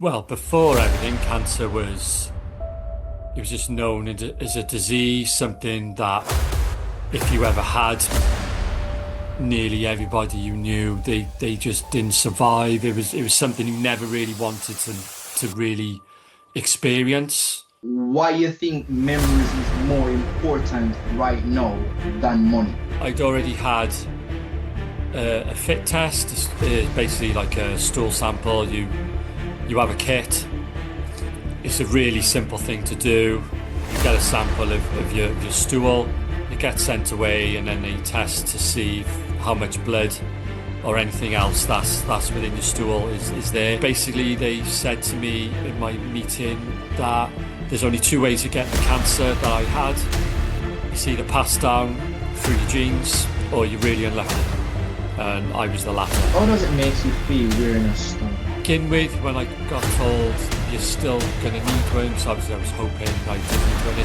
Well, before everything, cancer was just known as a disease, something that if you ever had, nearly everybody you knew, they just didn't survive. It was something you never really wanted to really experience. Why you think memories is more important right now than money? I'd already had a fit test. It's basically like a stool sample. You have a kit. It's a really simple thing to do. You get a sample of your stool, it gets sent away, and then they test to see how much blood or anything else that's within your stool is there. Basically, they said to me in my meeting that there's only two ways to get the cancer that I had. It's either passed down through your genes or you're really unlucky. And I was the latter. How does it make you feel wearing a stone? Begin with, when I got told you're still gonna need one, so obviously I was hoping I didn't need one.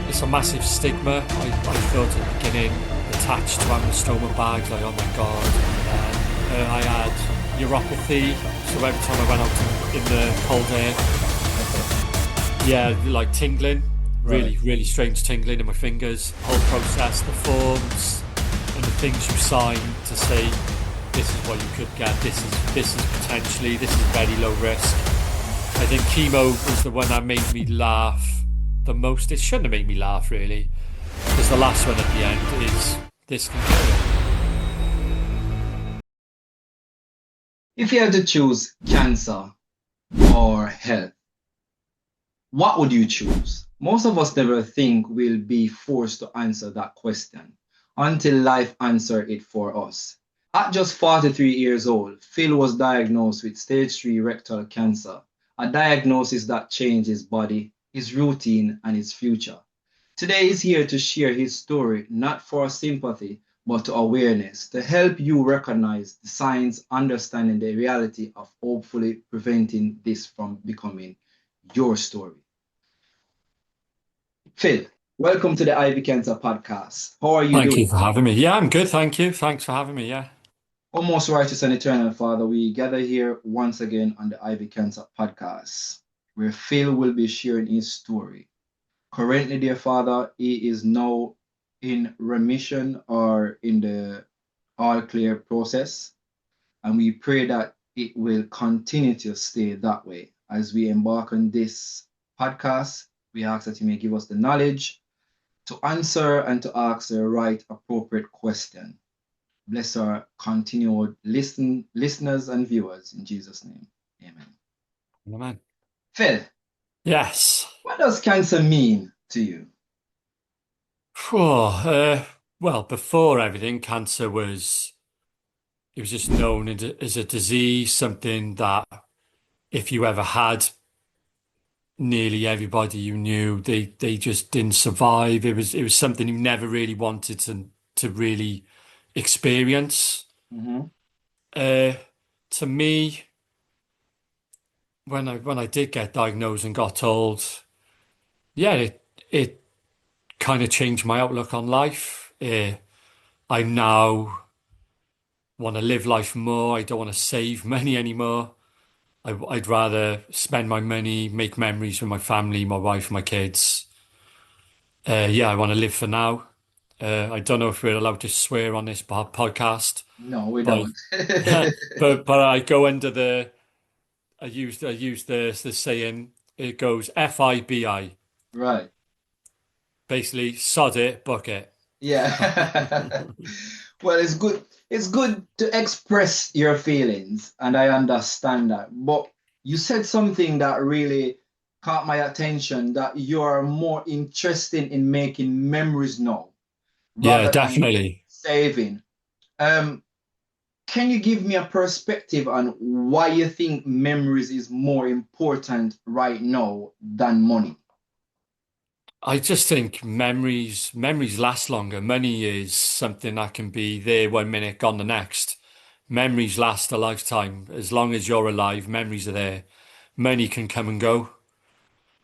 It's a massive stigma. I thought at the beginning, attached to having a stoma bag, like oh my god. And then I had neuropathy, so every time I went out in the cold air, yeah, like tingling, really, Right. really strange tingling in my fingers. Whole process, the forms and the things you sign to say this is what you could get. This is potentially, this is very low risk. I think chemo was the one that made me laugh the most. It shouldn't have made me laugh really, because the last one at the end is this can kill you. If you had to choose cancer or health, what would you choose? Most of us never think we'll be forced to answer that question until life answers it for us. At just 43 years old, Phil was diagnosed with stage 3 rectal cancer, a diagnosis that changed his body, his routine, and his future. Today he's here to share his story, not for sympathy, but to awareness, to help you recognize the signs, understanding the reality of hopefully preventing this from becoming your story. Phil, welcome to the Ivy Cancer podcast. How are you Thank you doing? for having me. Yeah, I'm good, thank you. Thanks for having me. Yeah. Almost righteous and eternal Father, we gather here once again on the Ivy Cancer podcast, where Phil will be sharing his story. Currently, dear Father, he is now in remission or in the all clear process, and we pray that it will continue to stay that way. As we embark on this podcast, we ask that you may give us the knowledge to answer and to ask the right appropriate question. Bless our continued listeners and viewers in Jesus' name. Amen. Amen. Phil, Yes. what does cancer mean to you? Phew, well, before everything, cancer it was just known as a disease, something that if you ever had, nearly everybody you knew, they just didn't survive. It was something you never really wanted to really experience. Mhm. Uh, to me, when I did get diagnosed and got told, yeah, it kind of changed my outlook on life. I now want to live life more. I don't want to save money anymore. I'd rather spend my money, make memories with my family, my wife, my kids. Yeah, I want to live for now. I don't know if we're allowed to swear on this podcast, No, we but don't. but I go under the I use the saying. It goes FIBI, Right. basically sod it, book it. Yeah. Well, it's good. It's good to express your feelings, and I understand that. But you said something that really caught my attention, that you are more interested in making memories now Yeah, rather than definitely. saving. Um, can you give me a perspective on why you think memories is more important right now than money? I just think memories last longer. Money is something that can be there one minute, gone the next. Memories last a lifetime. As long as you're alive, memories are there. Money can come and go.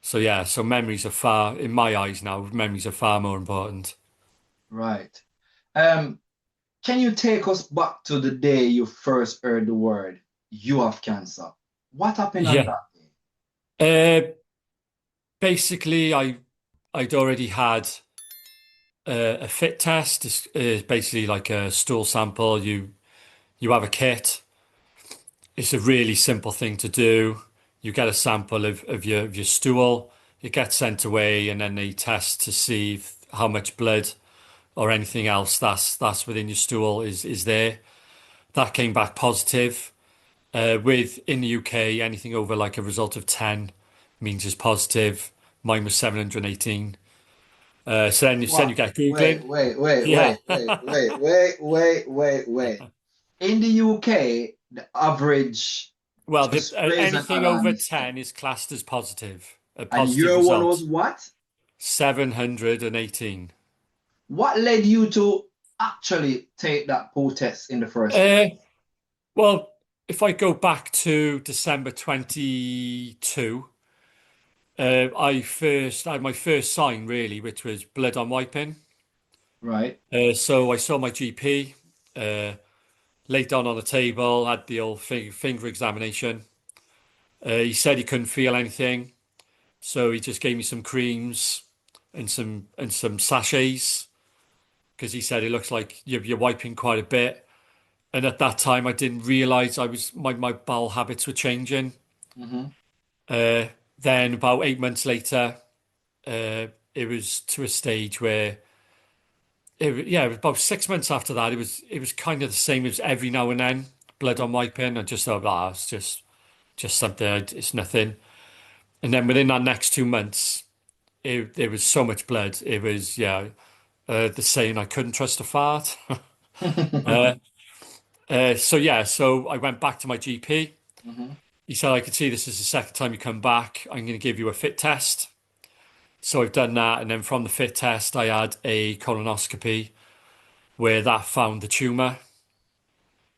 So yeah, so memories are far, in my eyes now, memories are far more important. Right. Um, can you take us back to the day you first heard the word you have cancer? What happened on Yeah. that day? Uh, Basically, I'd already had a fit test. It's basically like a stool sample. You have a kit. It's a really simple thing to do. You get a sample of your stool. It gets sent away, and then they test to see how much blood or anything else that's within your stool is there. That came back positive. With in the UK, anything over like a result of 10 means it's positive. Mine was 718. So then you What? get Wait, Googling. wait, wait, Yeah. wait, wait, wait, wait, wait, wait, wait. In the UK, the average, Well, just raise an anything alarm over is 10. 10 is classed as positive, a And positive your one was result. what? 718. What led you to actually take that poll test in the first place? Uh, well, if I go back to December 22, I had my first sign really, which was blood on wiping. Right? So I saw my GP, uh, laid down on the table, had the old finger examination. He said he couldn't feel anything, so he just gave me some creams and some sachets because he said it looks like you're wiping quite a bit. And at that time, I didn't realize my bowel habits were changing. Mm-hmm. Uh, then about 8 months later, it was to a stage where yeah, it was about 6 months after that. It was kind of the same as every now and then blood on wiping. I just thought, it's just something. It's nothing. And then within that next 2 months, there was so much blood. It was yeah, the saying I couldn't trust a fart. Uh, so yeah, so I went back to my GP. Mm-hmm. He said I could see this is the second time you come back. I'm going to give you a fit test. So I've done that, and then from the fit test, I had a colonoscopy where that found the tumor,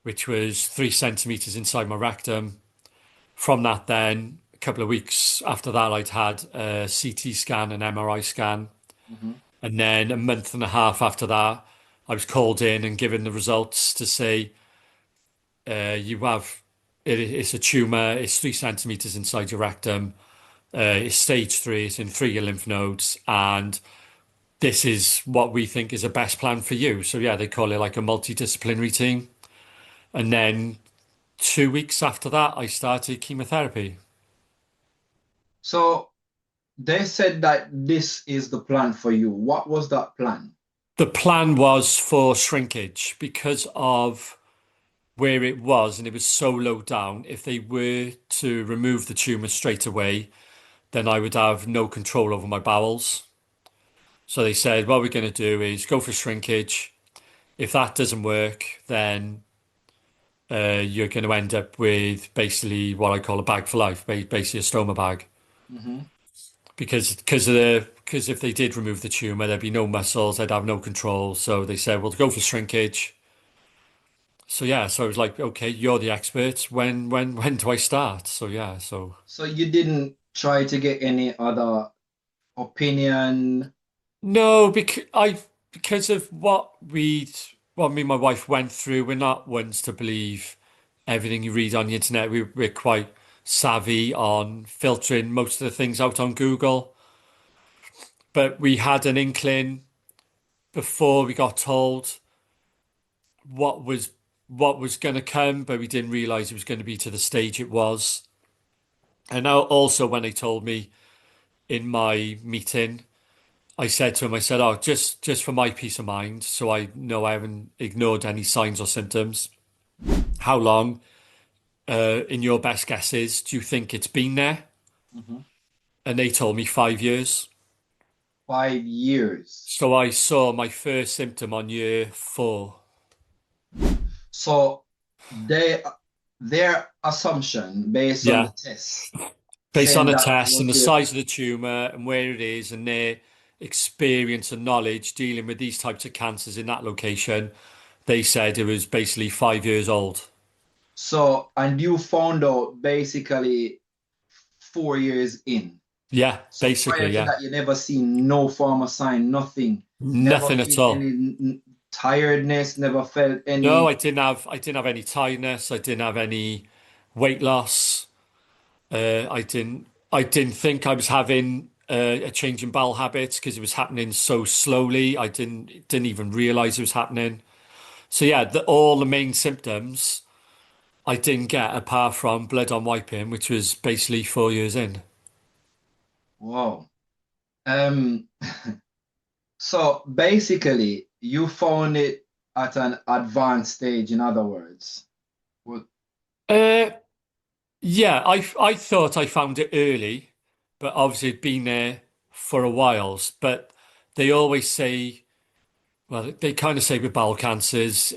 which was 3 centimeters inside my rectum. From that, then a couple of weeks after that, I'd had a CT scan, an MRI scan, Mm-hmm. and then a month and a half after that, I was called in and given the results to say you have it's a tumor. It's 3 centimeters inside your rectum. It's stage three. It's in three of your lymph nodes, and this is what we think is the best plan for you. So yeah, they call it like a multidisciplinary team. And then 2 weeks after that, I started chemotherapy. So they said that this is the plan for you. What was that plan? The plan was for shrinkage because of where it was, and it was so low down. If they were to remove the tumor straight away, then I would have no control over my bowels. So they said, what we're going to do is go for shrinkage. If that doesn't work, then you're going to end up with basically what I call a bag for life, basically a stoma bag. Mm-hmm. Because if they did remove the tumor, there'd be no muscles, I'd have no control. So they said, well, go for shrinkage. So yeah, so I was like, okay, you're the experts. When do I start? So yeah, so So you didn't try to get any other opinion. no, because of what me and my wife went through, we're not ones to believe everything you read on the internet. We're quite savvy on filtering most of the things out on Google. But we had an inkling before we got told what was what was going to come, but we didn't realize it was going to be to the stage it was. And now also when they told me in my meeting, I said to him, I said, "Oh, just for my peace of mind, so I know I haven't ignored any signs or symptoms. How long, in your best guesses, do you think it's been there?" Mhm. And they told me 5 years. 5 years. So I saw my first symptom on year four. So they their assumption based on the Yeah. test Based on saying the that test and was the their size of the tumor and where it is and their experience and knowledge dealing with these types of cancers in that location, they said it was basically 5 years old. so and you found out basically 4 years in. Yeah, So prior basically, to yeah. that, you never seen no form of sign, nothing. Never Nothing at feel any all. tiredness, never felt No, any. I didn't have any tiredness. I didn't have any weight loss. I didn't think I was having a change in bowel habits because it was happening so slowly. I didn't even realize it was happening. So yeah, all the main symptoms I didn't get apart from blood on wiping, which was basically 4 years in. Wow. Um, so basically, you found it at an advanced stage, in other words. Well, Uh, yeah, I thought I found it early, but obviously it'd been there for a while. But they always say, well, they kind of say with bowel cancers,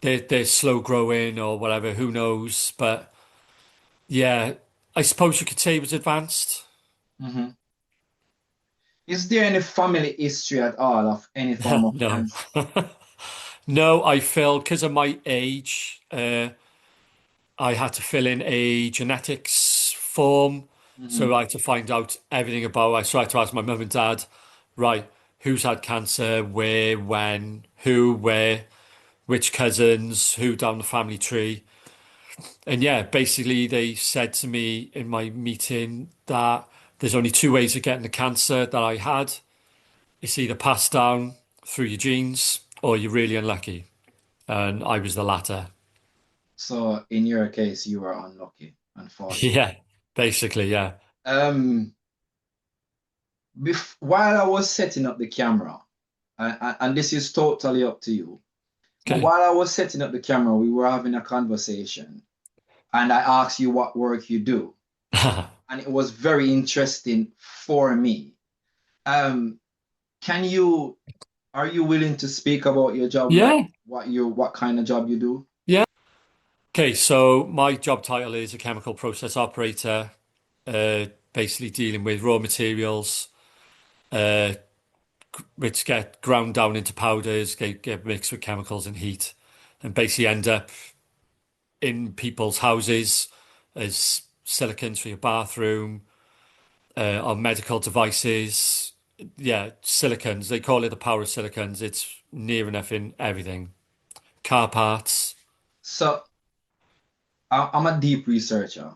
they're slow growing or whatever, who knows? But yeah, I suppose you could say it was advanced. mhm. Is there any family history at all of any form of No. cancer? No, I feel because of my age, I had to fill in a genetics form. Hmm. So I had to find out everything about it. So I had to ask my mum and dad, right, who's had cancer, where, when, who, where, which cousins, who down the family tree. And yeah, basically they said to me in my meeting that there's only two ways of getting the cancer that I had. It's either passed down through your genes or you're really unlucky. And I was the latter. So in your case, you were unlucky, unfortunately. Yeah, basically, yeah. Um, while I was setting up the camera, and this is totally up to you, but Okay. while I was setting up the camera, we were having a conversation, and I asked you what work you do, and it was very interesting for me. Um, can you, are you willing to speak about your job, like Yeah, what kind of job you do? yeah. Okay, so my job title is a chemical process operator, basically dealing with raw materials, uh, which get ground down into powders, get mixed with chemicals and heat, and basically end up in people's houses as silicons for your bathroom, on medical devices. Yeah, silicons. They call it the power of silicons. It's near enough in everything. Car parts. So I'm a deep researcher,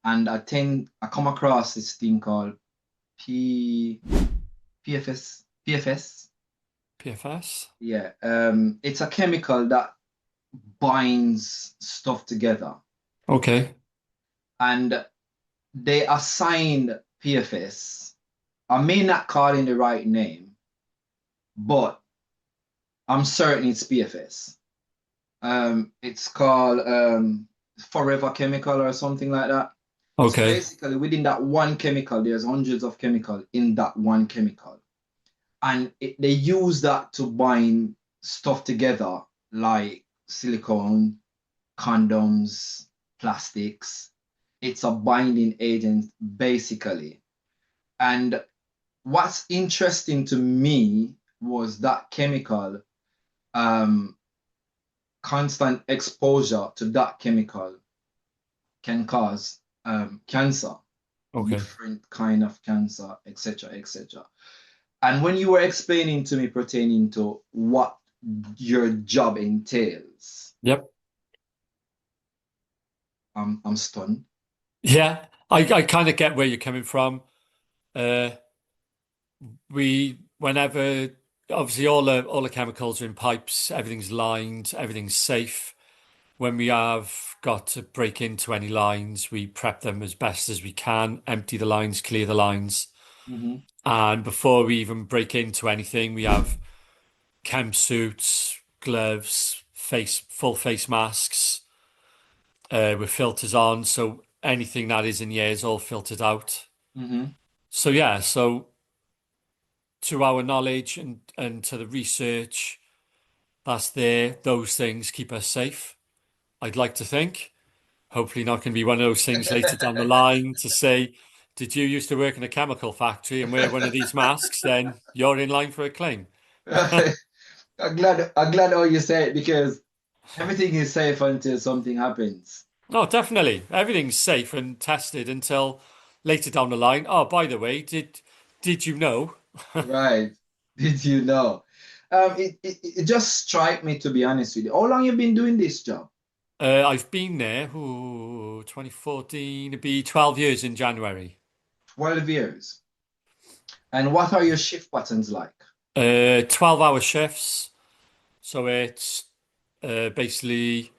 and I come across this thing called P PFS. PFS. Yeah, it's a chemical that binds stuff together, Okay. and they assigned PFS. I may not call in the right name, but I'm certain it's PFS. It's called Forever Chemical or something like that. So Okay. basically, within that one chemical, there's hundreds of chemicals in that one chemical. And they use that to bind stuff together like silicone, condoms, plastics. It's a binding agent, basically. And what's interesting to me was that chemical, um, constant exposure to that chemical can cause cancer, Okay. different kind of cancer, etc., etc. And when you were explaining to me pertaining to what your job entails, Yep. I'm stunned. Yeah. I kind of get where you're coming from. Uh, whenever, obviously all the chemicals are in pipes, everything's lined, everything's safe. When we have got to break into any lines, we prep them as best as we can, empty the lines, clear the lines. Hmm. And before we even break into anything, we have chem suits, gloves, full face masks, with filters on. So anything that is in the air is all filtered out. Hmm. So yeah, so to our knowledge and to the research that's there, those things keep us safe. I'd like to think. Hopefully not going to be one of those things later down the line to say, did you used to work in a chemical factory and wear one of these masks? Then you're in line for a claim. I'm glad how you say it because everything is safe until something happens. Oh, definitely. Everything's safe and tested until later down the line. Oh, by the way, did you know? Right. Did you know? It just strike me to be honest with you. How long you been doing this job? I've been there, 2014, it'd be 12 years in January. 12 years. And what are your shift patterns like? 12-hour shifts. So it's basically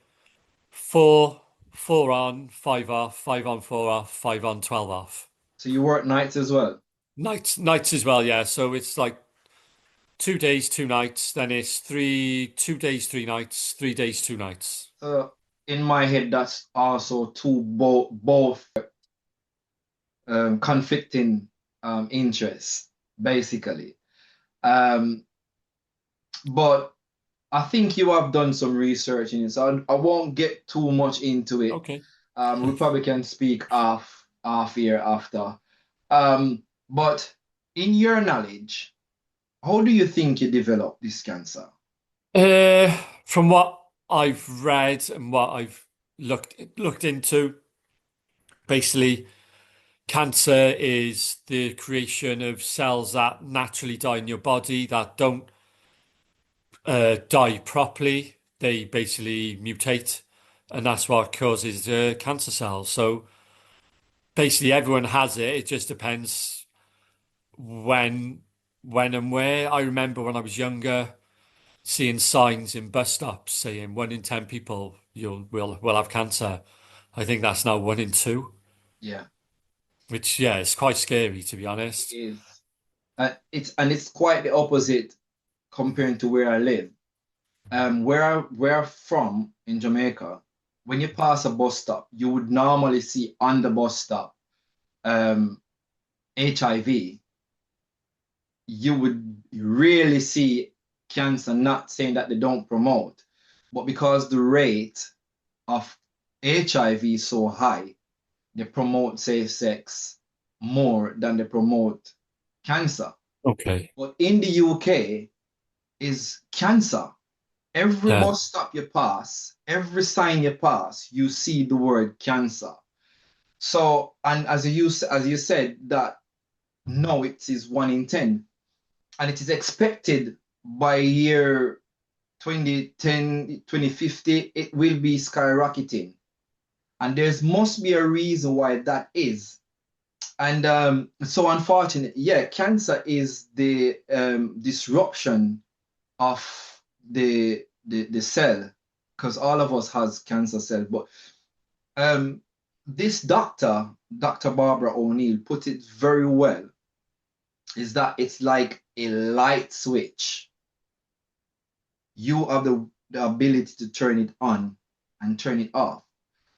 four, four on, five off, five on, four off, five on, 12 off. So you work nights as well. Nights as well, yeah. So it's like 2 days, 2 nights. Then it's 2 days, 3 nights, 3 days, 2 nights. So in my head, that's also two both conflicting interests, basically. Um, but I think you have done some research in it, so I won't get too much into it. Okay. We probably can speak off here after. But in your knowledge, how do you think you developed this cancer? Uh, from what I've read and what I've looked into, basically, cancer is the creation of cells that naturally die in your body that don't die properly. They basically mutate, and that's what causes cancer cells. So basically, everyone has it. It just depends when, when and where. I remember when I was younger, seeing signs in bus stops saying 1 in 10 people will have cancer. I think that's now 1 in 2, Yeah, which yeah, it's quite scary to be it honest. is. It's quite the opposite comparing to where I live. Where I'm from in Jamaica, when you pass a bus stop, you would normally see on the bus stop um, HIV. You would really see cancer, not saying that they don't promote, but because the rate of HIV is so high, they promote safe sex more than they promote cancer. Okay. But in the UK is cancer. Every Yeah. bus stop you pass, every sign you pass, you see the word cancer. So, and as you said that no, it is 1 in 10, and it is expected by year 2010, 2050, it will be skyrocketing. And there must be a reason why that is. And so unfortunately, yeah, cancer is the disruption of the cell, because all of us has cancer cells. But um, this Dr. Barbara O'Neill, put it very well, is that it's like a light switch. You have the ability to turn it on and turn it off.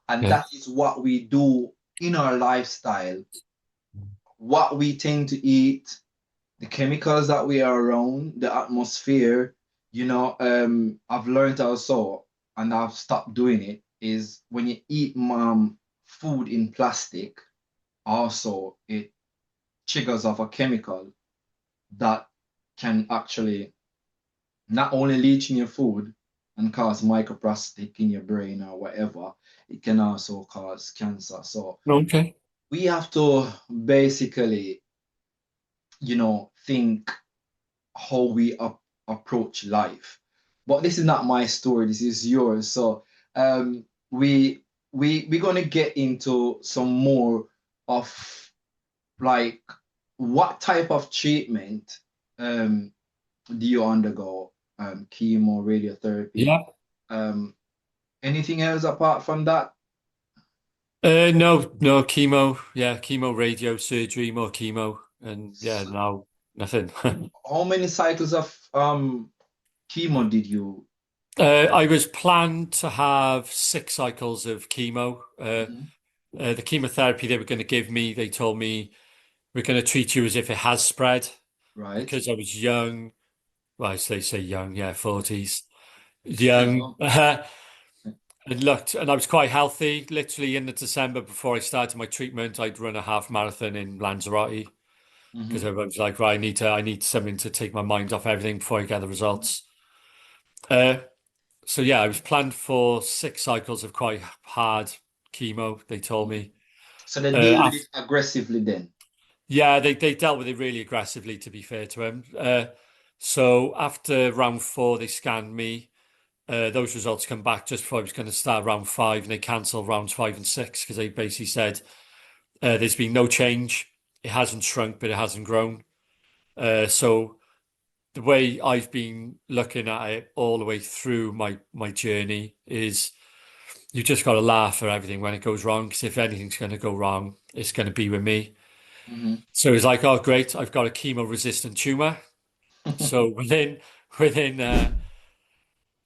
And Yeah. that is what we do in our lifestyle, what we tend to eat, the chemicals that we are around, the atmosphere. I've learned also, and I've stopped doing it, is when you eat food in plastic, also it triggers off a chemical that can actually not only leach in your food and cause microplastic in your brain or whatever, it can also cause cancer. So Okay. we have to basically, think how we approach life. But this is not my story, this is yours. So um, we we're gonna get into some more of like what type of treatment um, do you undergo? Chemo, radiotherapy. Yeah. Um, Anything else apart from that? No chemo. Yeah, chemo, radio, surgery, more chemo, and yeah, So now nothing. how many cycles of chemo did you I was planned to have 6 cycles of chemo. Mhm. The chemotherapy they were going to give me, they told me we're going to treat you as if it has spread Right? because I was young. Well, they say young, yeah, 40s, Still young. no. And looked, and I was quite healthy. Literally in the December before I started my treatment, I'd run a half marathon in Lanzarote because Hmm. I was like, right, I need something to take my mind off everything before I get the results. Uh, so yeah, I was planned for 6 cycles of quite hard chemo. They told me. So they deal with Af it aggressively then. Yeah, they dealt with it really aggressively. To be fair to him, so after round 4, they scanned me. Those results come back just before I was going to start round five, and they cancelled rounds five and six because they basically said there's been no change. It hasn't shrunk, but it hasn't grown. So the way I've been looking at it all the way through my journey is you just got to laugh at everything when it goes wrong. Because if anything's going to go wrong, it's going to be with me. Hmm. So it's like, oh, great, I've got a chemo-resistant tumor. So within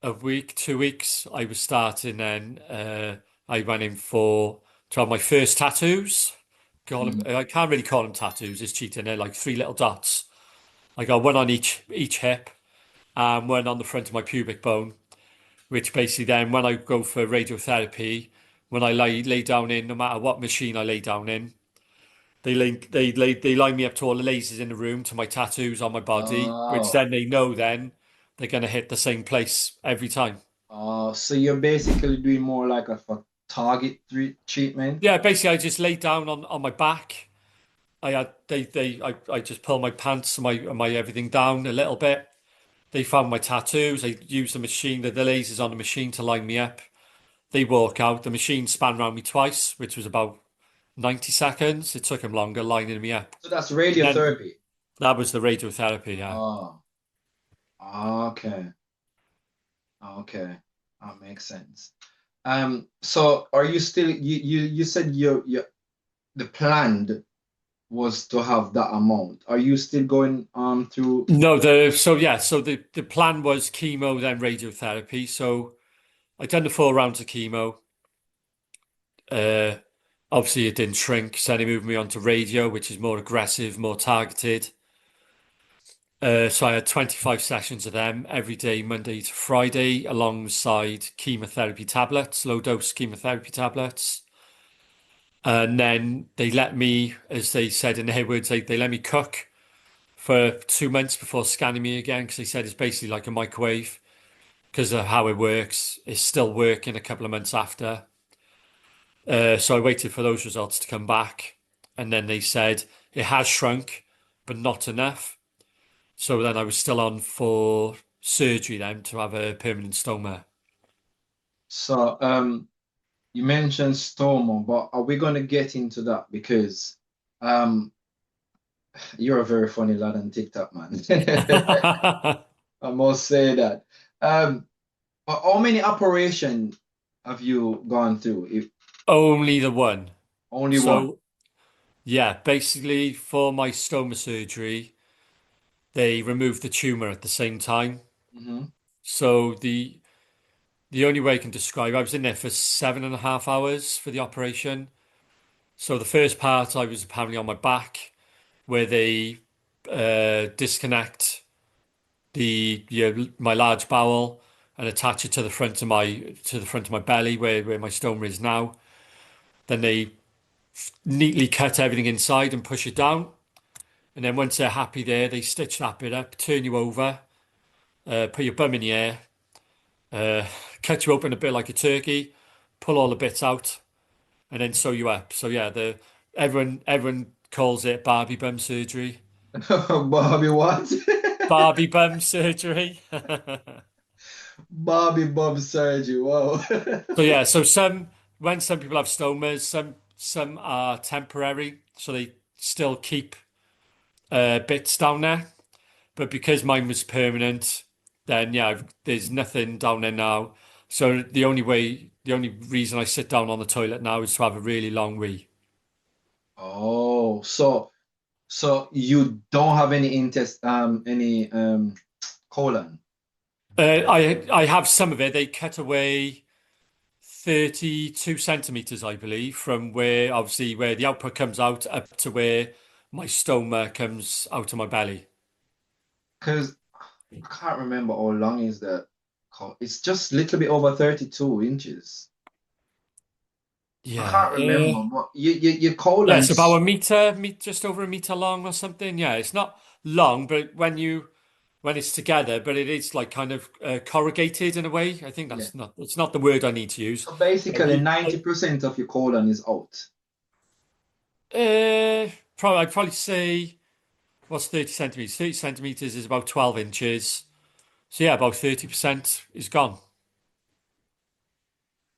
a week, 2 weeks, I was starting. Then I went in for to have my first tattoos. I can't really call them tattoos. It's cheating. They're like three little dots. I got one on each hip and one on the front of my pubic bone. Which basically then, when I go for radiotherapy, when I lay down in, no matter what machine I lay down in, they line me up to all the lasers in the room to my tattoos on my body, which Oh, then they know then they're going to hit the same place every time. so you're basically doing more like a target treatment. Yeah, basically I just lay down on my back. I had I just pull my pants and my everything down a little bit. They found my tattoos. They used the machine, the lasers on the machine to line me up. They walk out. The machine span around me twice, which was about 90 seconds. It took them longer lining me up. So that's And then radiotherapy. that was the radiotherapy, yeah. Oh, okay, okay, that makes sense. So are you still you said you the plan was to have that amount. Are you still going through? No, the plan was chemo, then radiotherapy. So I done the 4 rounds of chemo. Uh, Obviously it didn't shrink, so they moved me on to radio, which is more aggressive, more targeted. So I had 25 sessions of them every day, Monday to Friday, alongside chemotherapy tablets, low dose chemotherapy tablets. And then they let me, as they said in their words, they let me cook for 2 months before scanning me again because they said it's basically like a microwave because of how it works. It's still working a couple of months after. So I waited for those results to come back, and then they said it has shrunk, but not enough. So then I was still on for surgery then to have a permanent stoma. So you mentioned Stoma, but are we going to get into that because um you're a very funny lad on TikTok, man. I must say that. Um, but how many operations have you gone through? If Only the one. only one. So yeah, basically for my stoma surgery, they removed the tumor at the same time. Hmm. So the only way I can describe, I was in there for 7.5 hours for the operation. So the first part, I was apparently on my back, where they disconnect my large bowel and attach it to the front of my belly, where my stoma is now. Then they neatly cut everything inside and push it down. And then once they're happy there, they stitch that bit up, turn you over, put your bum in the air, uh, cut you open a bit like a turkey, pull all the bits out, and then sew you up. So yeah, the everyone calls it Barbie bum surgery. Bobby what? Barbie bum surgery. Bobby Bob surgery. Wow. So yeah, so some people have stomas, some are temporary, so they still keep bits down there. But because mine was permanent, then yeah, there's nothing down there now. So the only reason I sit down on the toilet now is to have a really long wee. Oh, so you don't have any colon. I have some of it. They cut away 32 centimeters, I believe, from where obviously where the output comes out up to where my stoma comes out of my belly. Because I can't remember how long is that. It's just a little bit over 32 inches. I Yeah, can't remember, but your yeah, it's about colons. just over a meter long or something. Yeah, it's not long, but when it's together, but it is like kind of corrugated in a way. I think Yeah. it's not the word I need to use. So basically, 90% of your colon is out. I'd probably say what's 30 centimeters? 30 centimeters is about 12 inches. So yeah, about 30% is gone.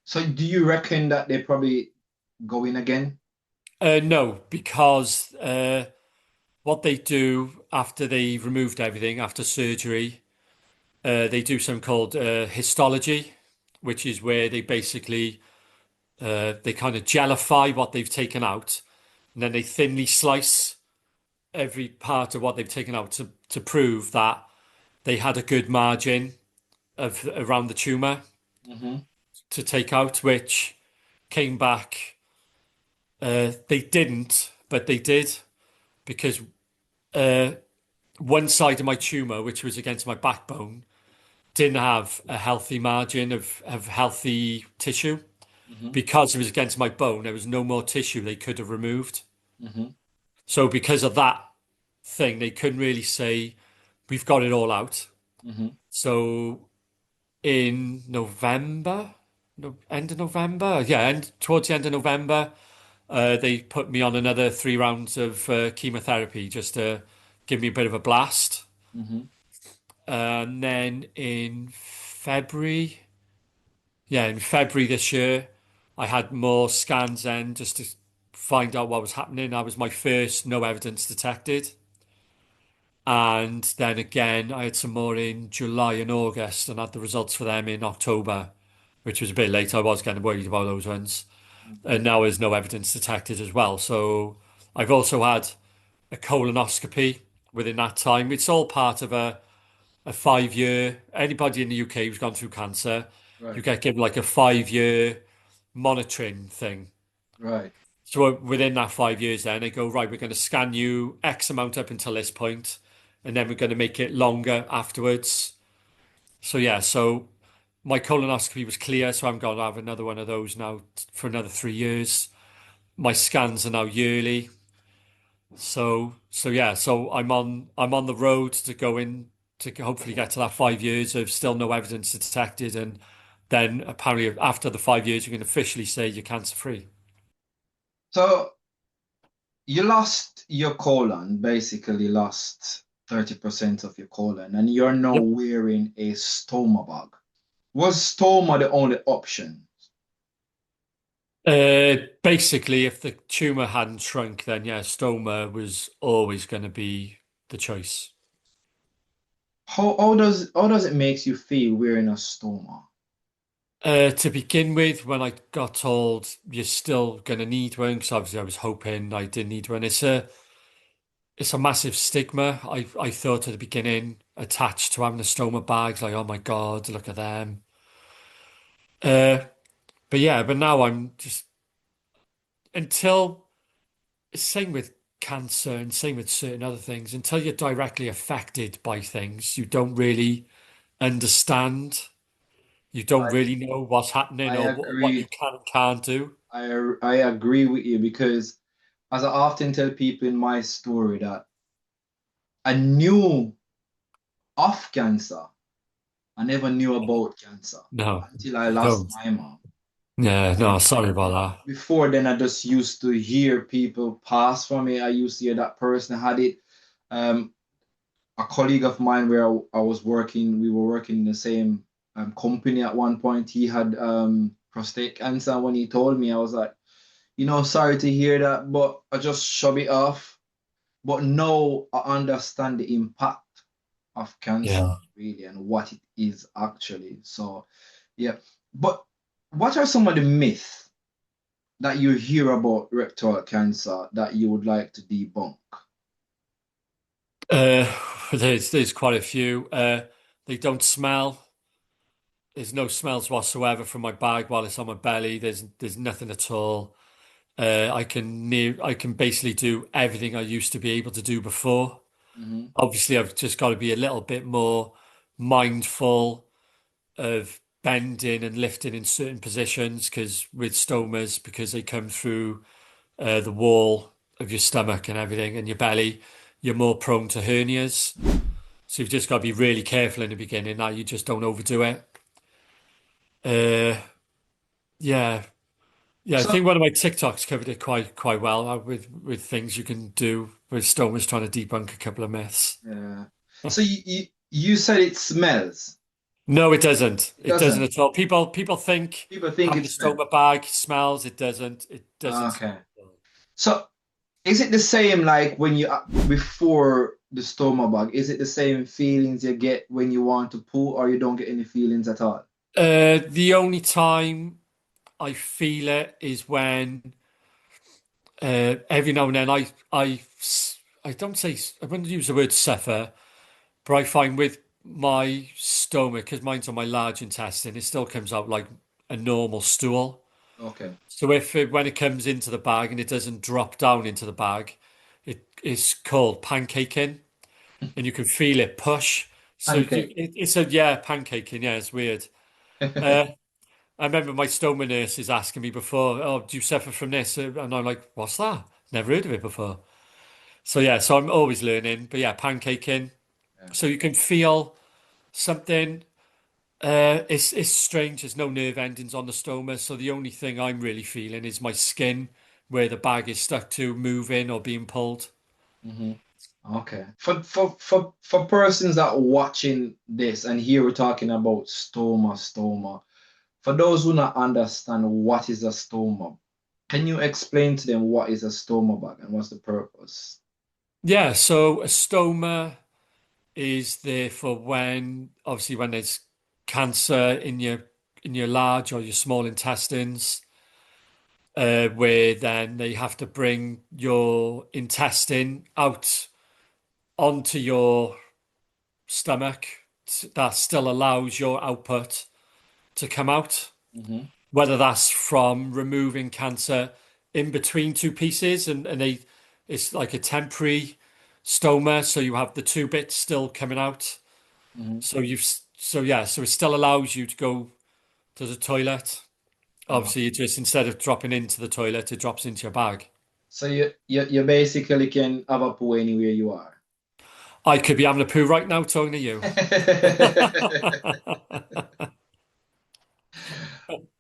So do you reckon that they probably go in again? No, because what they do after they removed everything after surgery, they do something called histology, which is where they basically they kind of gellify what they've taken out, and then they thinly slice every part of what they've taken out to prove that they had a good margin of around the tumor Hmm. to take out, which came back. They didn't, but they did because uh, one side of my tumor, which was against my backbone, didn't have a healthy margin of healthy tissue. Hmm. Because it was against my bone, there was no more tissue they could have removed. Hmm. So because of that thing, they couldn't really say we've got it all out. Hmm. So in November, no, end of November, yeah, towards the end of November, they put me on another 3 rounds of chemotherapy just to give me a bit of a blast. Hmm. And then in February, yeah, in February this year, I had more scans then just to find out what was happening. That was my first no evidence detected. And then again, I had some more in July and August and had the results for them in October, which was a bit late. I was getting worried about those ones. And now there's no evidence detected as well. So I've also had a colonoscopy within that time. It's all part of a 5 year, anybody in the UK who's gone through cancer, you Right, get given like a 5 year monitoring thing. right. So within that 5 years, then they go, right, we're going to scan you X amount up until this point, and then we're going to make it longer afterwards. So yeah, so my colonoscopy was clear, so I'm going to have another one of those now for another 3 years. My scans are now yearly. So yeah, so I'm on the road to go in to hopefully get to that 5 years of still no evidence detected, and then apparently after the 5 years, you can officially say you're cancer free. So you lost your colon, basically lost 30% of your colon, and you're now Yep. wearing a stoma bag. Was stoma the only option? Basically, if the tumor hadn't shrunk, then yeah, stoma was always going to be the choice. How does it makes you feel wearing a stoma? To begin with, when I got told you're still going to need one, because obviously I was hoping I didn't need one. It's a massive stigma. I thought at the beginning attached to having the stoma bags, like, oh my God, look at them. Uh, but yeah, but now I'm just until same with cancer and same with certain other things, until you're directly affected by things, you don't really understand. You don't I really know what's happening I or what you agree. can and can't do. I agree with you because as I often tell people in my story that I knew of cancer. I never knew about cancer No, until I you lost don't. my mom. Yeah, no, And sorry about before then, I just used to hear people pass from me. I used to hear that person had it. Um, a colleague of mine where I was working, we were working in the same company at one point. He had prostate cancer. When he told me, I was like, sorry to hear that, but I just shove it off. But now I understand the impact of that. cancer Yeah. really and what it is actually. So yeah. But what are some of the myths that you hear about rectal cancer that you would like to debunk? Uh, there's quite a few. They don't smell. There's no smells whatsoever from my bag while it's on my belly. There's nothing at all. I can basically do everything I used to be able to do before. Hmm. Obviously, I've just got to be a little bit more mindful of bending and lifting in certain positions because with stomas, because they come through the wall of your stomach and everything and your belly, you're more prone to hernias. So you've just got to be really careful in the beginning that you just don't overdo it. Uh, yeah, yeah. I So think one of my TikToks covered it quite well with things you can do with Stone was trying to debunk a couple of myths. yeah. So you said it smells. No, it doesn't. It It doesn't doesn't. at all. People think People think having it a smells. stoma bag smells. It doesn't. It doesn't Okay. smell. So is it the same like when you before the stoma bug? Is it the same feelings you get when you want to poo, or you don't get any feelings at all? The only time I feel it is when every now and then I don't say I wouldn't use the word suffer, but I find with my stomach, because mine's on my large intestine, it still comes out like a normal stool. Okay. So when it comes into the bag and it doesn't drop down into the bag, it is called pancaking, and you can feel it push. So Pancake. it's a yeah pancaking. Yeah, it's weird. Uh, I remember my stoma nurses asking me before, "Oh, do you suffer from this?" And I'm like, "What's that? Never heard of it before." So yeah, so I'm always learning. But yeah, pancaking. Yeah. So you can feel something. It's strange. There's no nerve endings on the stoma, so the only thing I'm really feeling is my skin, where the bag is stuck to, moving or being pulled. Hmm. Okay. For persons that are watching this and here we're talking about stoma. For those who not understand what is a stoma, can you explain to them what is a stoma bag and what's the purpose? Yeah, so a stoma is there for when, obviously, when there's cancer in your large or your small intestines, where then they have to bring your intestine out onto your stomach that still allows your output to come out, Hmm. whether that's from removing cancer in between two pieces and it's like a temporary stoma, so you have the two bits still coming out. Hmm. So so it still allows you to go to the toilet. Obviously, it just instead of dropping into the toilet, it drops into your bag. So you basically can have a poo anywhere you are. I could be having a poo right now talking to you.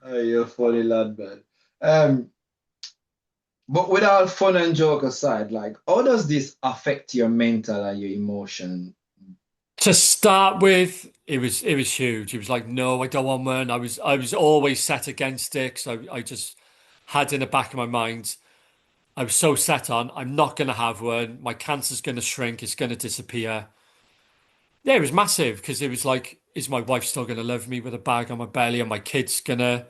Oh, you're a funny lad, man. Um, but with all fun and joke aside, like, how does this affect your mental and your emotion? To start with, it was huge. It was like, no, I don't want one. I was always set against it because I just had in the back of my mind, I was so set on, I'm not going to have one. My cancer's going to shrink. It's going to disappear. Yeah, it was massive because it was like, is my wife still going to love me with a bag on my belly? Are my kids going to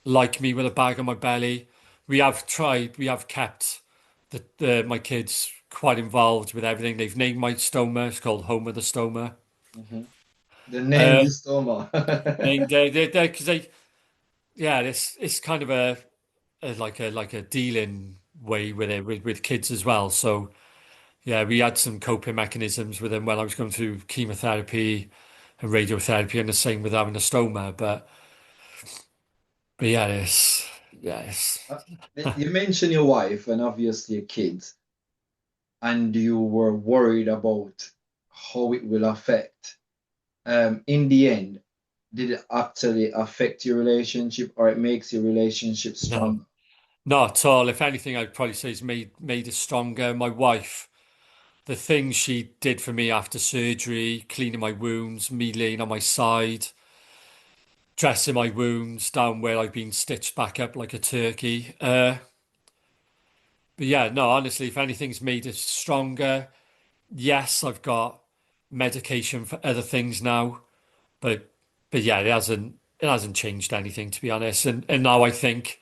like me with a bag on my belly? We have kept my kids quite involved with everything. They've named my stoma. It's called Home of the Stoma. Hmm. The name Uh, is stoma. named because yeah, it's kind of like a dealing way with it with kids as well. So yeah, we had some coping mechanisms with them when I was going through chemotherapy and radiotherapy, and the same with having a stoma. But yeah, it's Uh, you mentioned your wife and obviously your kids, and you were worried about how it will affect. In the end, did it actually affect your relationship or it makes your relationship no, stronger? not at all. If anything, I'd probably say it's made us stronger. My wife, the things she did for me after surgery, cleaning my wounds, me laying on my side, dressing my wounds down where I've been stitched back up like a turkey. But yeah, no, honestly, if anything's made us stronger, yes, I've got medication for other things now, but yeah, it hasn't changed anything to be honest. And now I think,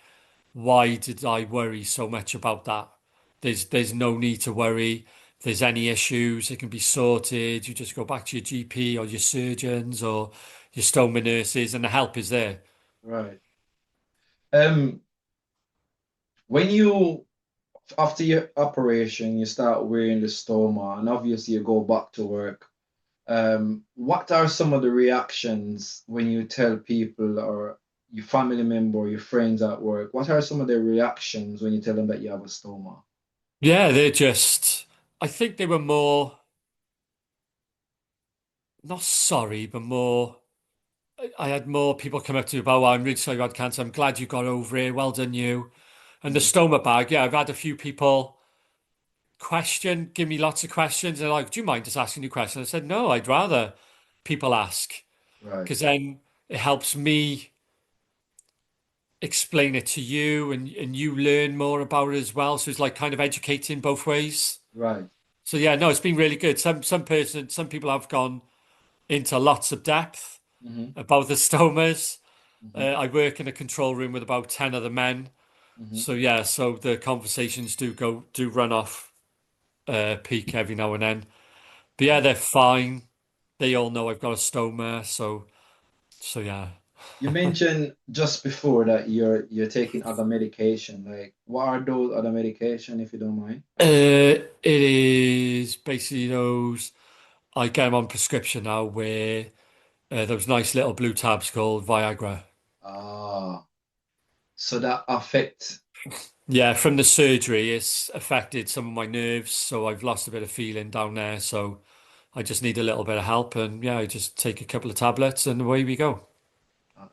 why did I worry so much about that? There's no need to worry. If there's any issues, it can be sorted. You just go back to your GP or your surgeons or your stoma nurses, and the help is there. Right. Um, when you after your operation, you start wearing the stoma, and obviously you go back to work. What are some of the reactions when you tell people or your family member or your friends at work? What are some of their reactions when you tell them that you have a stoma? Yeah, they're just. I think they were more not sorry, but more. I had more people come up to me about, oh, I'm really sorry you had cancer. I'm glad you got over it. Well done, you. And the Mhm. stoma bag, yeah, I've had a few people give me lots of questions. They're like, do you mind just asking you questions? I said, no, I'd rather people ask. Right, because then it helps me explain it to you and you learn more about it as well. So it's like kind of educating both ways. right. So yeah, no, it's been really good. Some people have gone into lots of depth Hmm. about the stomas. Hmm. I work in a control room with about 10 other men. Hmm. So yeah, so the conversations do run off peak every now and then. But yeah, they're fine. They all know I've got a stoma, so yeah. You mentioned just before that you're taking other medication. Like, what are those other medication, if you don't mind? It is basically those. I get them on prescription now, where those nice little blue tabs called Viagra. Ah, so that affect. Yeah, from the surgery, it's affected some of my nerves, so I've lost a bit of feeling down there. So I just need a little bit of help, and yeah, I just take a couple of tablets, and away we go.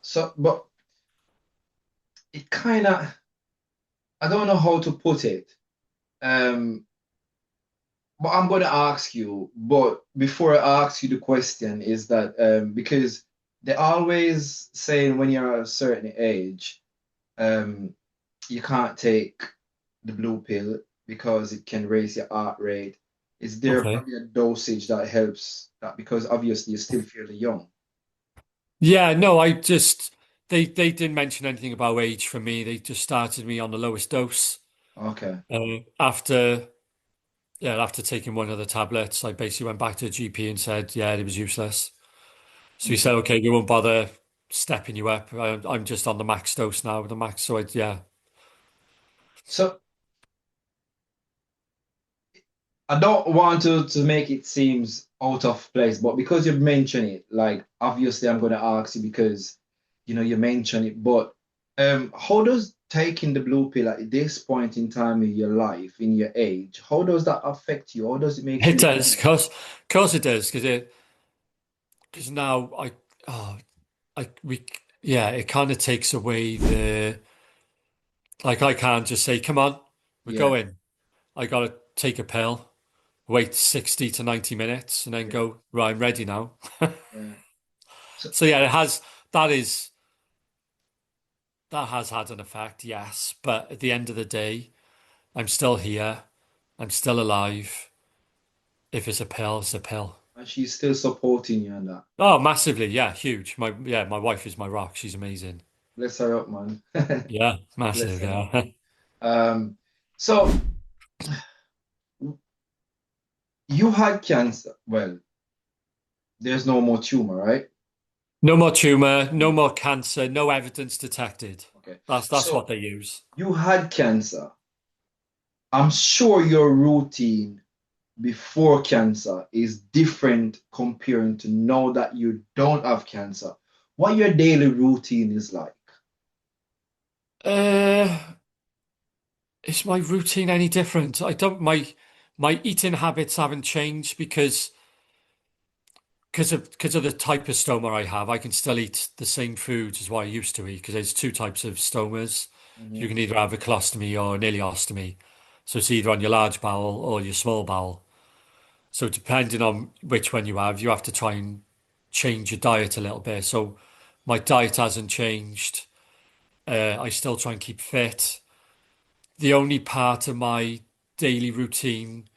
So, but it kind of, I don't know how to put it. Um, but I'm going to ask you. But before I ask you the question, is that because they always saying when you're a certain age, um, you can't take the blue pill because it can raise your heart rate. Is there Okay. probably a dosage that helps that? Because obviously you're still fairly young. Yeah, no, they didn't mention anything about age for me. They just started me on the lowest dose. Okay. After after taking one of the tablets, I basically went back to the GP and said, yeah, it was useless. So he said, Mhm. okay, we won't bother stepping you up. I'm just on the max dose now, the max. So yeah. So I don't want to make it seems out of place, but because you mentioned it, like obviously I'm going to ask you because you mentioned it. But how does taking the blue pill at this point in time in your life, in your age, how does that affect you? How does it make It you does, feel? of course it does, because now oh I we yeah, it kind of takes away the like I can't just say, come on, we're Yeah, going. I gotta take a pill, wait 60 to 90 minutes, and then yeah, go, right, I'm ready now. yeah. So So yeah, that is that has had an effect, yes. But at the end of the day, I'm still here. I'm still alive. If it's a pill, it's a pill. and she's still supporting you on that. Oh, massively, yeah, huge. My wife is my rock. She's amazing. Bless her up, man. Yeah, Bless massive, her up. yeah. So you had cancer. Well, there's no more tumor, right? No more tumor, no more cancer, no evidence detected. Okay. That's what So they use. you had cancer. I'm sure your routine before cancer is different comparing to now that you don't have cancer. What your daily routine is like. Uh, is my routine any different? I don't my eating habits haven't changed because of the type of stoma I have. I can still eat the same foods as what I used to eat because there's two types of stomas. You Mhm. can either have a colostomy or an ileostomy. So it's either on your large bowel or your small bowel. So depending on which one you have to try and change your diet a little bit. So my diet hasn't changed. I still try and keep fit. The only part of my daily routine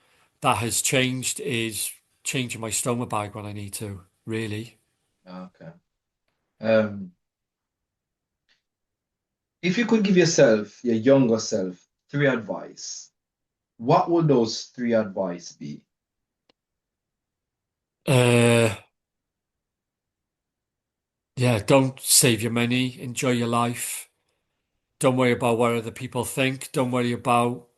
that has changed is changing my stoma bag when I need to, really. Okay. Um, if you could give yourself, your younger self, three advice, what would those three advice be? Uh, yeah, don't save your money, enjoy your life. Don't worry about what other people think. Don't worry about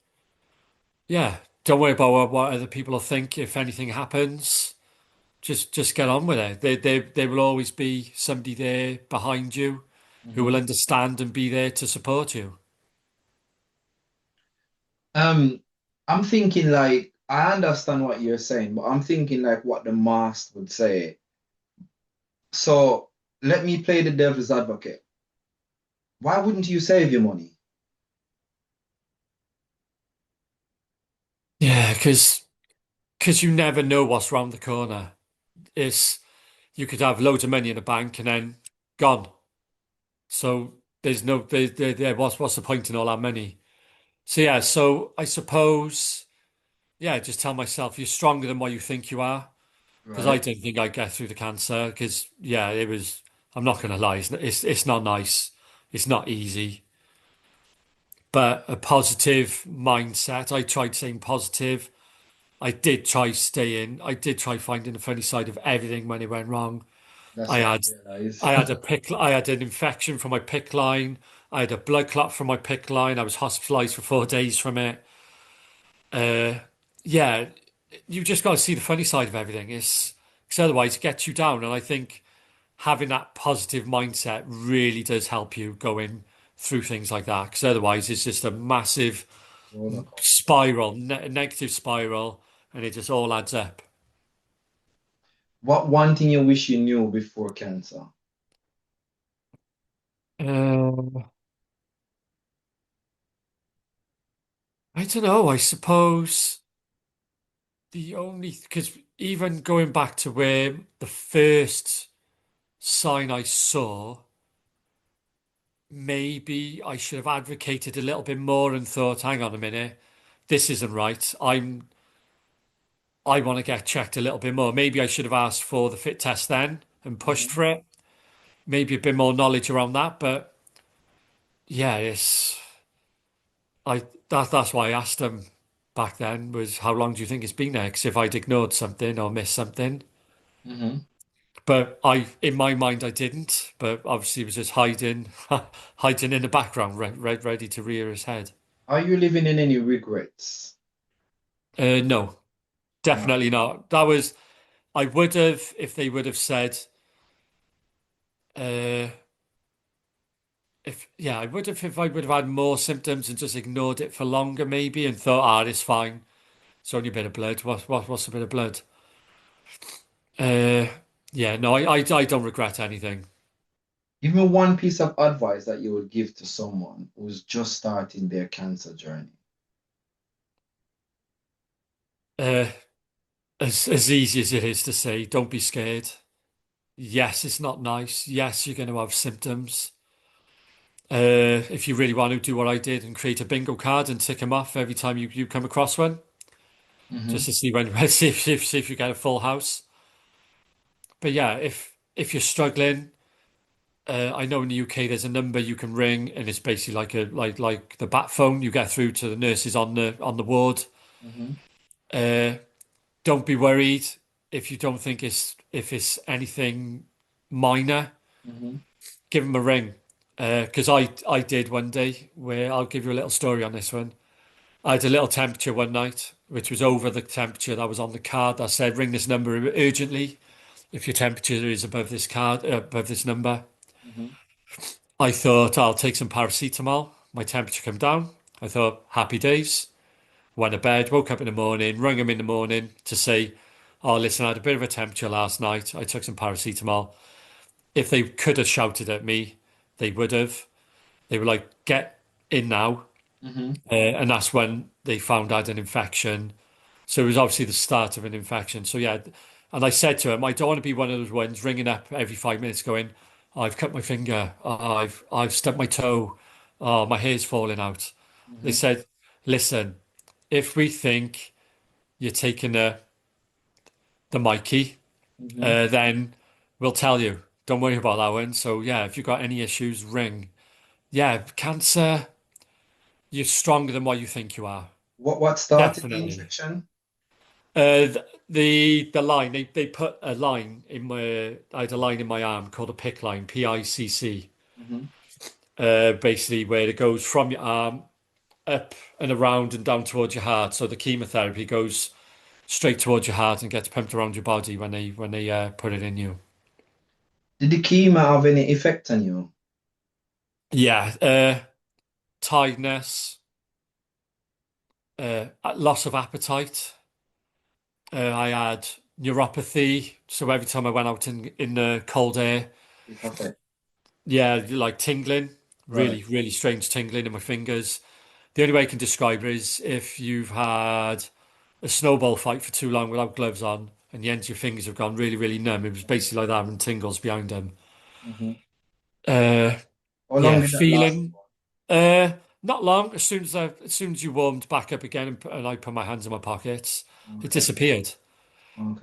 what other people will think if anything happens. Just get on with it. There will always be somebody there behind you who will Mhm. understand and be there to support you. Um, I'm thinking like I understand what you're saying, but I'm thinking like what the master would say. So let me play the devil's advocate. Why wouldn't you save your money? Yeah, because you never know what's round the corner. It's you could have loads of money in a bank and then gone. So there's no what's the point in all that money? So yeah, so I suppose yeah, just tell myself you're stronger than what you think you are. Because I Right. didn't think I'd get through the cancer. Because yeah, it was. I'm not gonna lie, it's not nice. It's not easy. But a positive mindset. I tried staying positive. I did try staying. I did try finding the funny side of everything when it went wrong. That's I what I had realized. I had a pick. I had an infection from my pick line. I had a blood clot from my pick line. I was hospitalized for 4 days from it. Uh, yeah, you just got to see the funny side of everything. It's because otherwise it gets you down. And I think having that positive mindset really does help you going through things like that. Because otherwise it's just a massive Roller coaster. spiral, negative spiral, and it just all adds up. What one thing you wish you knew before cancer? Uh, I don't know. I suppose the only because even going back to where the first sign I saw, maybe I should have advocated a little bit more and thought, hang on a minute, this isn't right. I want to get checked a little bit more. Maybe I should have asked for the fit test then and pushed Mhm. for it. Maybe a bit more knowledge around that. But yeah, it's I that's why I asked him back then was how long do you think it's been there? Because if I'd ignored something or missed something. Mhm. But in my mind, I didn't. But obviously, he was just hiding, hiding in the background, ready to rear his head. Are you living in any regrets? No, No. definitely not. That was I would have if they would have said, uh, if yeah, I would have if I would have had more symptoms and just ignored it for longer, maybe, and thought, it's fine. It's only a bit of blood. What's a bit of blood? Uh, yeah, no, I don't regret anything. Give me one piece of advice that you would give to someone who's just starting their cancer journey. Uh, as easy as it is to say, don't be scared. Yes, it's not nice. Yes, you're going to have symptoms. If you really want to do what I did and create a bingo card and tick them off every time you come across one, just Mhm. to see when see if you get a full house. But yeah, if you're struggling, I know in the UK there's a number you can ring, and it's basically like a like the bat phone. You get through to the nurses on the ward. Mhm. Uh, don't be worried if you don't think if it's anything minor. Mhm. Give them a ring. Because I did one day where I'll give you a little story on this one. I had a little temperature one night, which was over the temperature that was on the card that said ring this number urgently if your temperature is above this card, above this number. Mhm. I thought I'll take some paracetamol. My temperature come down. I thought happy days. Went to bed, woke up in the morning, rang them in the morning to say, oh, listen, I had a bit of a temperature last night. I took some paracetamol. If they could have shouted at me, they would have. They were like, get in now. Mhm. And that's when they found I had an infection. So it was obviously the start of an infection. So yeah, and I said to him, I don't want to be one of those ones ringing up every 5 minutes going, oh, I've cut my finger, oh, I've stubbed my toe, oh, my hair's falling out. They Mhm. said, listen, if we think you're taking the Mikey, Mhm. then we'll tell you. Don't worry about that one. So yeah, if you've got any issues, ring. Yeah, cancer, you're stronger than what you think you are. What started the Definitely. infection? The line they put a line in my I had a line in my arm called a PICC line, PICC. Mhm. Basically where it goes from your arm up and around and down towards your heart. So the chemotherapy goes straight towards your heart and gets pumped around your body when they put it in you. Did the chemo have any effect on you? Yeah, tiredness, loss of appetite. I had neuropathy, so every time I went out in the cold air, It affect. yeah, like tingling, Right. really strange tingling in my fingers. The only way I can describe it is if you've had a snowball fight for too long without gloves on, and the ends of your fingers have gone really, really numb. It was basically like having tingles behind them. Mm-hmm. Uh, How long yeah, did that last feeling. Uh, Not long. As soon as you warmed back up again, and I put my hands in my pockets, for? it Okay. disappeared.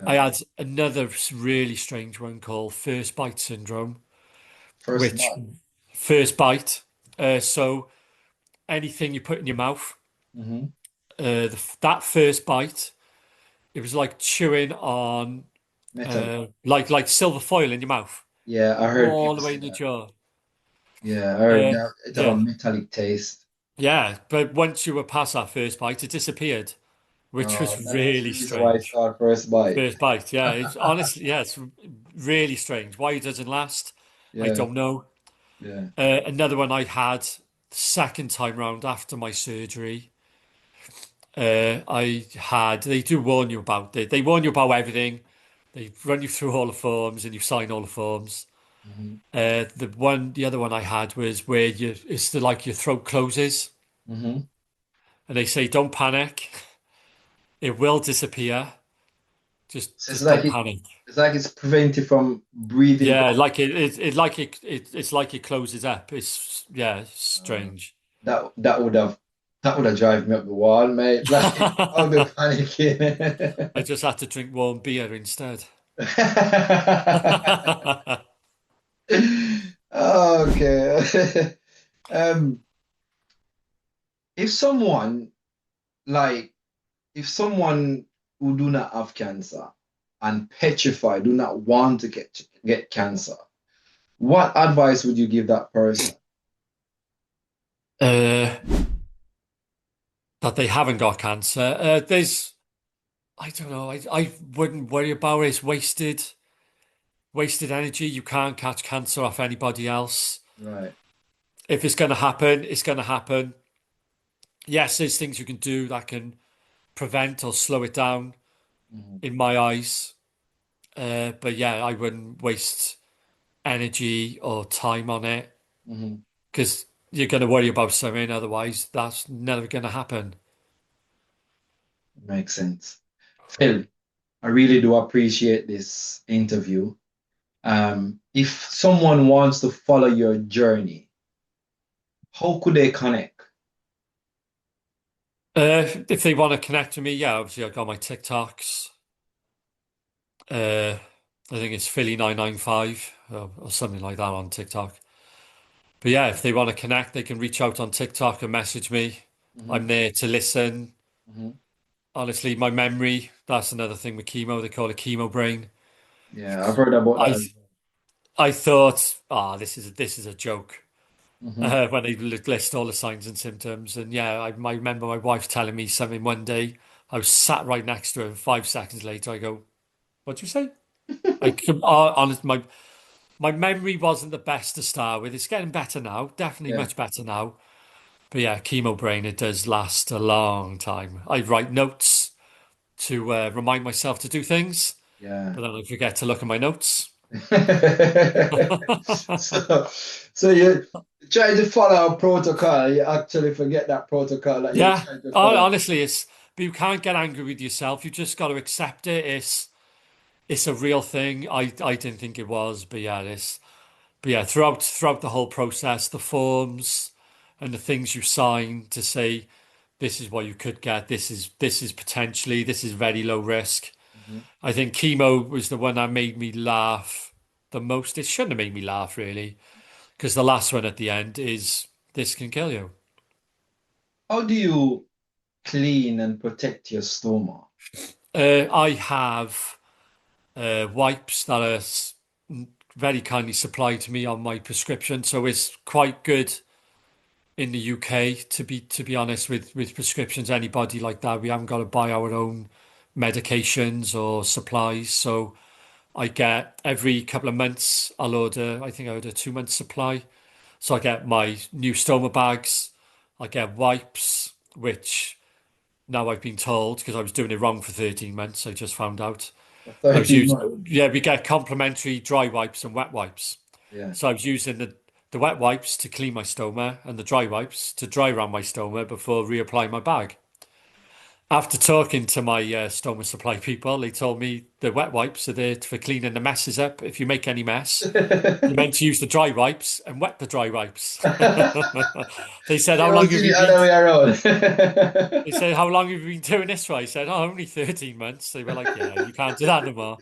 I Okay. had another really strange one called first bite syndrome, First which bite. first bite. So anything you put in your mouth, Mm-hmm. that first bite, it was like chewing on Metal. like silver foil in your mouth, Yeah, I heard all people the way say in the that. jaw. Yeah, I heard Uh, that it have a yeah, metallic taste. yeah. But once you were past that first bite, it disappeared, which was That's the really reason why it's strange. called first bite. First bite, yeah. It's honestly, yeah, it's really strange. Why it doesn't last, I Yeah, don't know. yeah. Another one I had the second time round after my surgery. They do warn you about it. They warn you about everything. They run you through all the forms and you sign all the forms. Mm-hmm. The other one I had was where like your throat closes Mm-hmm. and they say, don't panic. It will disappear. So Just don't panic. it's like it's preventing from breathing Yeah, properly. like it's like it closes up. It's yeah, it's Uh, strange. that would have driven me up the wall, mate. Like I'll be I panicking. just had to drink warm beer instead. Okay. Um, if someone like if someone who do not have cancer and petrified, do not want to get cancer, what advice would you give that person? Uh, that they haven't got cancer. I don't know. I wouldn't worry about it. It's wasted energy. You can't catch cancer off anybody else. Right. If it's going to happen, it's going to happen. Yes, there's things you can do that can prevent or slow it down, Mhm, in my eyes. But yeah, I wouldn't waste energy or time on it mhm. because you're going to worry about something. Otherwise, that's never going to happen. Makes sense. Phil, I really do appreciate this interview. If someone wants to follow your journey, how could they connect? If they want to connect with me, yeah, obviously I got my TikToks. I think it's Philly995 or something like that on TikTok. But yeah, if they want to connect, they can reach out on TikTok and message me. Mhm, I'm there to listen. mhm. Honestly, my memory, that's another thing with chemo. They call it chemo brain. Yeah, I've heard about that I as I thought, this is a joke. well. Mhm. When they list all the signs and symptoms, and yeah, I remember my wife telling me something one day. I was sat right next to her, and 5 seconds later, I go, "What'd you say?" Honest, my memory wasn't the best to start with. It's getting better now, definitely Yeah, much better now. But yeah, chemo brain, it does last a long time. I write notes to remind myself to do things, yeah. but then I forget to look at my notes. So, so you try to follow a protocol, you actually forget that protocol that you're Yeah, trying to follow. honestly, but you can't get angry with yourself. You just got to accept it. It's a real thing. I didn't think it was, but yeah, this. But yeah, throughout the whole process, the forms and the things you sign to say this is what you could get, this is potentially, this is very low risk. Mhm. I think chemo was the one that made me laugh the most. It shouldn't have made me laugh really, because the last one at the end is this can kill you. How do you clean and protect your stoma? I have wipes that are very kindly supplied to me on my prescription, so it's quite good in the UK, to be honest, with prescriptions, anybody like that. We haven't got to buy our own medications or supplies. So I get every couple of months, I think I order 2 months supply. So I get my new stoma bags. I get wipes, which now I've been told, because I was doing it wrong for 13 months, I just found out. For I was 13 months. using, yeah, we get complimentary dry wipes and wet wipes. Yeah. So I was using the wet wipes to clean my stoma and the dry wipes to dry around my stoma before reapplying my bag. After talking to my stoma supply people, they told me the wet wipes are there for cleaning the messes up. If you make any mess, you're meant to use the dry wipes and wet the dry wipes. They said, They "How long always have do the you other been?" way They around. said, "How long have you been doing this for?" I said, "Oh, only 13 months." They were like, "Yeah, you can't do that no more."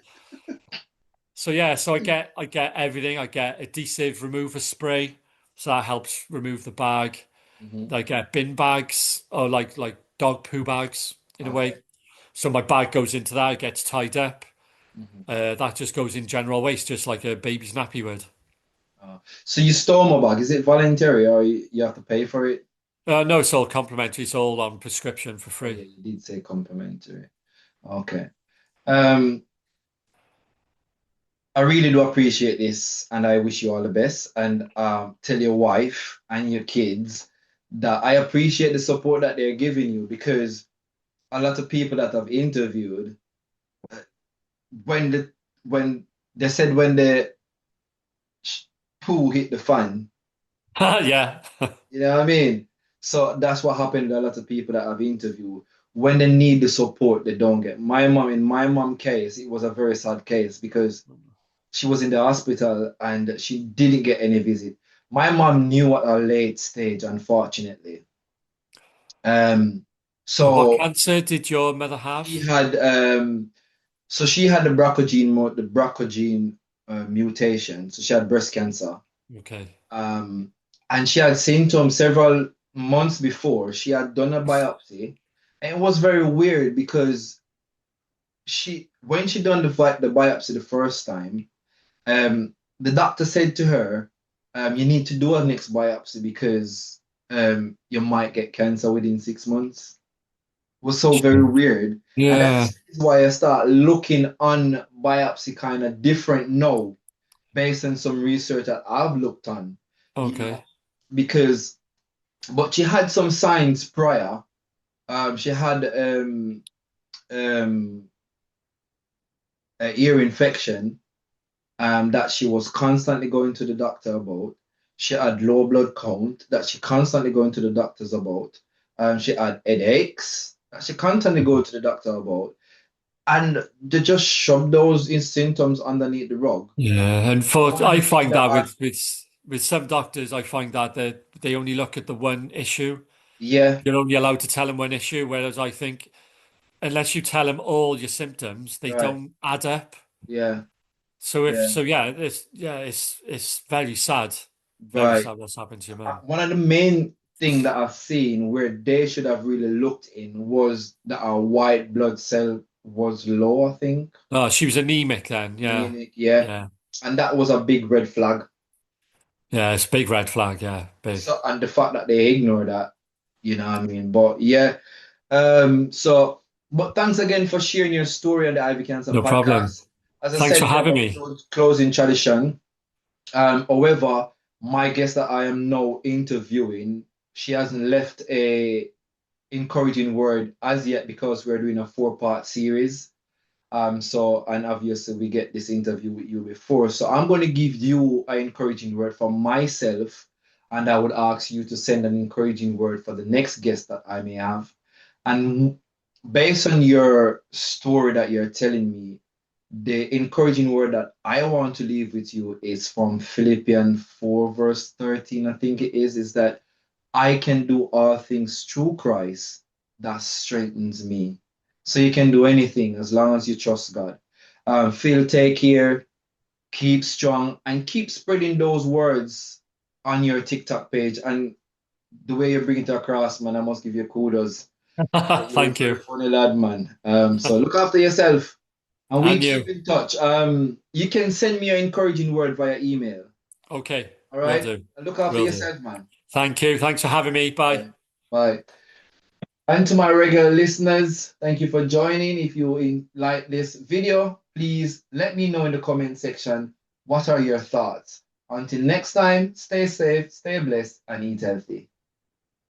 So yeah, so I get everything. I get adhesive remover spray, so that helps remove the bag. Mhm. I get bin bags or like dog poo bags in a Okay. way. So my bag goes into that, it gets tied up. Mhm. That just goes in general waste, just like a baby's nappy would. So you stole my bag. Is it voluntary or you have to pay for it? No, it's all complimentary. It's all on prescription for Oh yeah, free. you did say complimentary. Okay. Um, I really do appreciate this, and I wish you all the best. And tell your wife and your kids that I appreciate the support that they're giving you because a lot of people that I've interviewed, when when they said when the poo hit the fan, Yeah. you know what I mean? So that's what happened to a lot of people that I've interviewed. When they need the support, they don't get. My mom, in my mom case, it was a very sad case because she was in the hospital and she didn't get any visit. My mom knew at a late stage, unfortunately. Um, What so cancer did your mother she have? had she had the BRCA gene mutation. So she had breast cancer. Okay. Um, and she had symptoms several months before. She had done a biopsy. And it was very weird because when she done the biopsy the first time, the doctor said to her, you need to do a next biopsy because you might get cancer within 6 months. It was so very weird. And Yeah. that's why I start looking on biopsy kind of different now, based on some research that I've looked on, you know, Okay. because, but she had some signs prior. She had um, an ear infection that she was constantly going to the doctor about. She had low blood count that she constantly going to the doctors about. She had headaches that she constantly go to the doctor about. And they just shove those in symptoms underneath the rug. Yeah. And for One of I the things find that that with some doctors, I find that they only look at the one issue. yeah, You're only allowed to tell them one issue, whereas I think unless you tell them all your symptoms, they right, don't add up. yeah, So if yeah, so, yeah, it's very right. sad what's happened to your mum. One of the main thing that I've seen where they should have really looked in was that our white blood cell was low, I think. Oh, she was anemic then. Yeah, Anemic, yeah. yeah, And that was a big red flag. yeah. It's a big red flag. Yeah, big. So, and the fact that they ignore that, you know what I mean? But yeah, but thanks again for sharing your story on the Ivy Cancer No problem. podcast. As I Thanks said, for we have having a me. closing tradition. However, my guest that I am now interviewing, she hasn't left a encouraging word as yet because we're doing a four-part series. And obviously we get this interview with you before. So I'm going to give you an encouraging word for myself, and I would ask you to send an encouraging word for the next guest that I may have. And based on your story that you're telling me, the encouraging word that I want to leave with you is from Philippians 4, verse 13, I think it is that I can do all things through Christ that strengthens me. So you can do anything as long as you trust God. Phil, take care, keep strong, and keep spreading those words on your TikTok page. And the way you bring it across, man, I must give you kudos. You're a Thank very you. funny lad, man. So look after yourself. And we And keep you. in touch. You can send me an encouraging word via email. Okay, All will right? do. And look after Will do. yourself, man. Thank you. Thanks for having me. Bye. Bye. Bye. And to my regular listeners, thank you for joining. If you like this video, please let me know in the comment section what are your thoughts. Until next time, stay safe, stay blessed, and eat healthy.